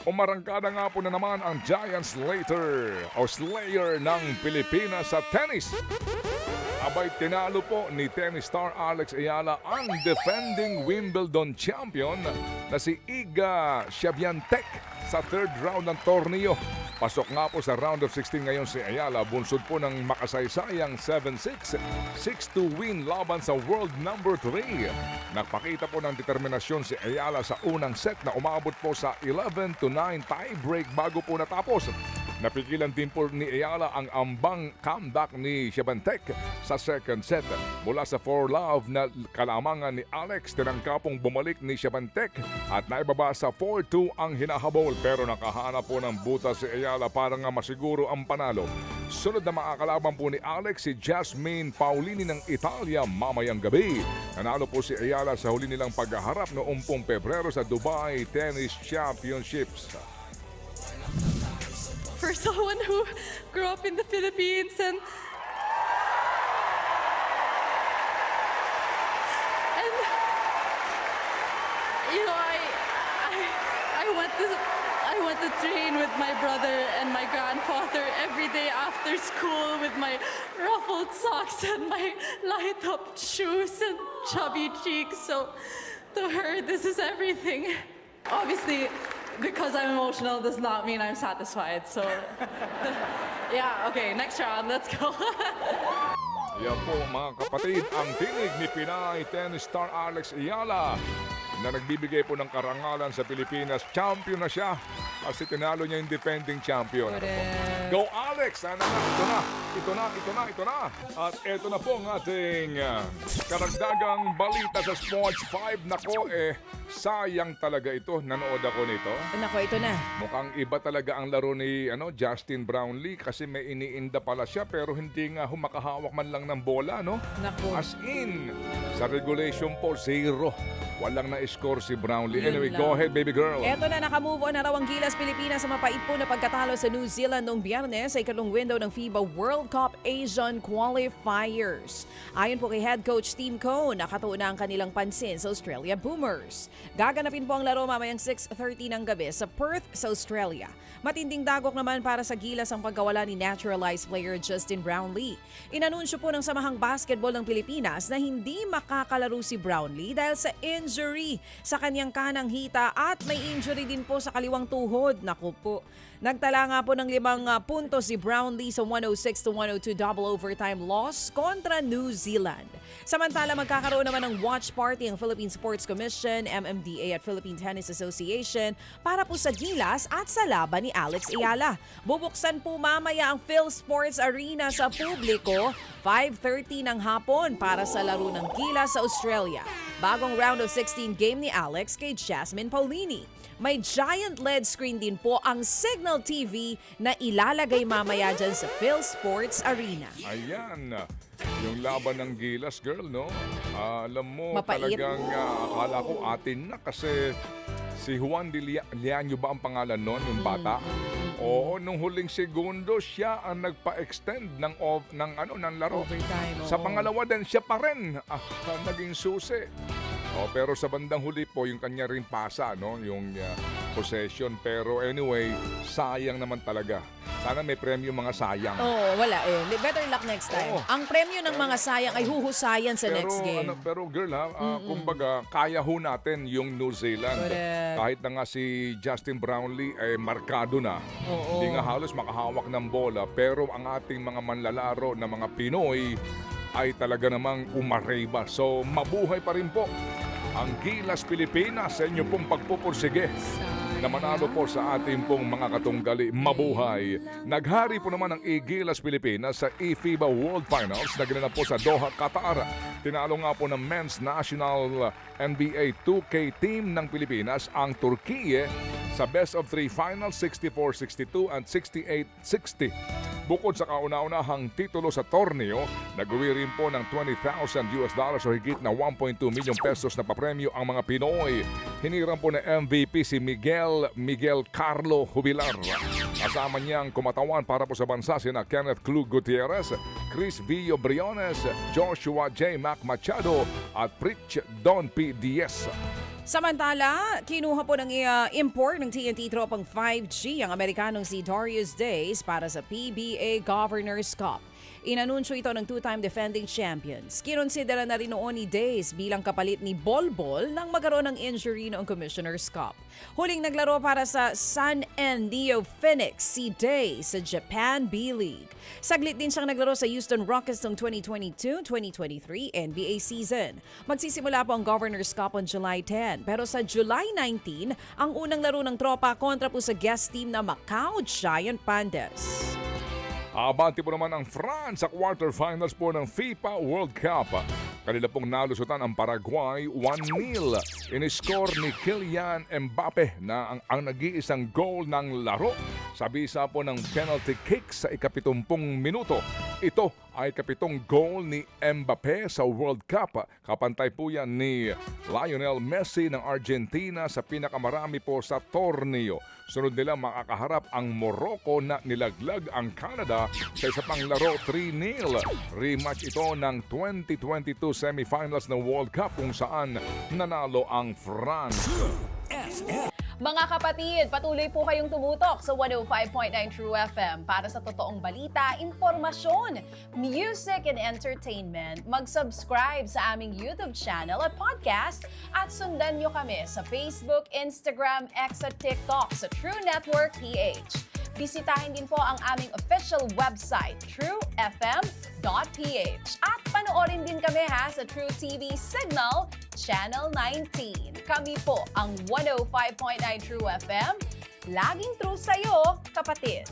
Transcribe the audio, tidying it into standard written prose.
Umarangkada nga po na naman ang Giant Slayer ng Pilipinas sa tennis. Abay, tinalo po ni tennis star Alex Ayala ang defending Wimbledon champion na si Iga Swiatek sa third round ng torneo. Pasok nga po sa round of 16 ngayon si Ayala, bunsod po ng makasaysayang 7-6, 6-2 win laban sa world number 3. Nagpakita po ng determinasyon si Ayala sa unang set na umabot po sa 11-9 tiebreak bago po natapos. Napigilan din po ni Ayala ang ambang comeback ni Swiatek sa second set. Mula sa 4-love na kalamangan ni Alex, tinangkapong bumalik ni Swiatek at naibaba sa 4-2 ang hinahabol, pero nakahanap po ng butas si Ayala para nga masiguro ang panalo. Sunod na makakalaban po ni Alex si Jasmine Paolini ng Italia mamayang gabi. Nanalo po si Ayala sa huli nilang paghaharap noong Pebrero sa Dubai Tennis Championships. For someone who grew up in the Philippines and you know, I went to train with my brother and my grandfather every day after school with my ruffled socks and my light up shoes and chubby cheeks. So to her, this is everything. Obviously, because I'm emotional does not mean I'm satisfied. So, yeah, okay, next round, let's go. Yan po mga kapatid, ang tinig ni Pinay tennis star Alex Ayala na nagbibigay po ng karangalan sa Pilipinas. Champion na siya kasi tinalo niya yung defending champion. Go Alex! Sana na, ito na. At ito na po ang ating karagdagang balita sa Sports 5. Nako sayang talaga ito. Nanood ako nito. Nako, ito na. Mukhang iba talaga ang laro ni Justin Brownlee kasi may iniinda pala siya pero hindi nga humakahawak man lang ng bola, no? Nako. As in, sa regulation po, 0. Walang na-score si Brownlee. Yun Anyway, lang. go ahead, baby girl. Eto na, nakamove on na raw ang Gilas Pilipinas sa mapait po na pagkatalo sa New Zealand noong Biyernes sa ikalong window ng FIBA World Cup Asian Qualifiers. Ayon po kay head coach Tim Cohn, nakatuon na ang kanilang pansin sa Australia Boomers. Gaganapin po ang laro mamayang 6:30 ng gabi sa Perth sa Australia. Matinding dagok naman para sa Gilas ang pagkawala ni naturalized player Justin Brownlee. Inanunsyo po ng Samahang Basketball ng Pilipinas na hindi makakalaro si Brownlee dahil sa injury sa kanyang kanang hita at may injury din po sa kaliwang tuhod. Naku po. Nagtala nga po ng 5 puntos si Brownlee sa 106-102 double overtime loss kontra New Zealand. Samantala, magkakaroon naman ng watch party ang Philippine Sports Commission, MMDA at Philippine Tennis Association para po sa Gilas at sa laban ni Alex Ayala. Bubuksan po mamaya ang Phil Sports Arena sa publiko 5:30 ng hapon para sa laro ng Gilas sa Australia. Bagong round of 16 game ni Alex kay Jasmine Paolini. May giant LED screen din po ang Signal TV na ilalagay mamaya dyan sa Phil Sports Arena. Ayan, yung laban ng Gilas, girl, no? Alam mo, Mapait. talagang akala ko atin na kasi si Juan de Liaño ba ang pangalan nun, yung bata? Oo, nung huling segundo, siya ang nagpa-extend ng laro. Overtime, Sa oo. pangalawa din, siya pa rin naging susi. Pero sa bandang huli po, yung kanya rin pasa, no? Yung possession. Pero anyway, sayang naman talaga. Sana may premyo mga sayang. Oo, wala eh. Better luck next time. Oo. Ang premyo ng mga sayang ay huhusayan sa next game. Pero girl kumbaga, kaya ho natin yung New Zealand. Correct. Kahit na nga si Justin Brownlee markado na. Oo. Hindi nga halos makahawak ng bola. Pero ang ating mga manlalaro na mga Pinoy ay talaga namang umareba. So mabuhay pa rin po ang Gilas Pilipinas sa inyo pong pagpupursige na manalo po sa ating pong mga katunggali. Mabuhay! Naghari po naman ang Gilas Pilipinas sa FIBA World Finals na ginanap po sa Doha, Qatar. Tinalo nga po ng Men's National NBA 2K team ng Pilipinas ang Turkiye sa best of 3 finals, 64-62 and 68-60. Bukod sa kauna-unahang titulo sa torneo, nag-uwi rin po ng $20,000 o higit na 1.2 milyong pesos na papremyo ang mga Pinoy. Hiniram po na MVP si Miguel Carlo Jubilar. Kasama niyang kumatawan para po sa bansa sina Kenneth Klug Gutierrez, Chris Villo Briones, Joshua J. Mac Machado at Pritch Don P. Diaz. Samantala, kinuha po ng import ng TNT tropang 5G ang Amerikanong si Darius Days para sa PBA Governors Cup. Inanunsyo ito ng two-time defending champions. Kinonsidera na rin noon ni Days bilang kapalit ni Bolbol nang magkaroon ng injury noong Commissioner's Cup. Huling naglaro para sa Sun and Neo Phoenix si Days sa Japan B-League. Saglit din siyang naglaro sa Houston Rockets noong 2022-2023 NBA season. Magsisimula po ang Governors Cup on July 10 pero sa July 19 ang unang laro ng tropa kontra po sa guest team na Macau Giant Pandas. Abante po naman ang France sa quarterfinals po ng FIFA World Cup. Kanila pong nalusutan ang Paraguay 1-0. Iniscore ni Kylian Mbappe na ang nag-iisang goal ng laro sa bisa po ng penalty kick sa ika-70 minuto. Ito ay kapitong goal ni Mbappe sa World Cup. Kapantay po yan ni Lionel Messi ng Argentina sa pinakamarami po sa torneo. Sunod nila makakaharap ang Morocco na nilaglag ang Canada sa isa pang laro 3-0. Rematch ito ng 2022 semifinals ng World Cup kung saan nanalo ang France. Mga kapatid, patuloy po kayong tumutok sa 105.9 True FM para sa totoong balita, impormasyon, music and entertainment. Mag-subscribe sa aming YouTube channel at podcast at sundan nyo kami sa Facebook, Instagram, X at TikTok sa True Network PH. Bisitahin din po ang aming official website, truefm.ph. At panoorin din kami sa True TV Signal, Channel 19. Kami po ang 105.9 True FM. Laging true sa'yo, kapatid.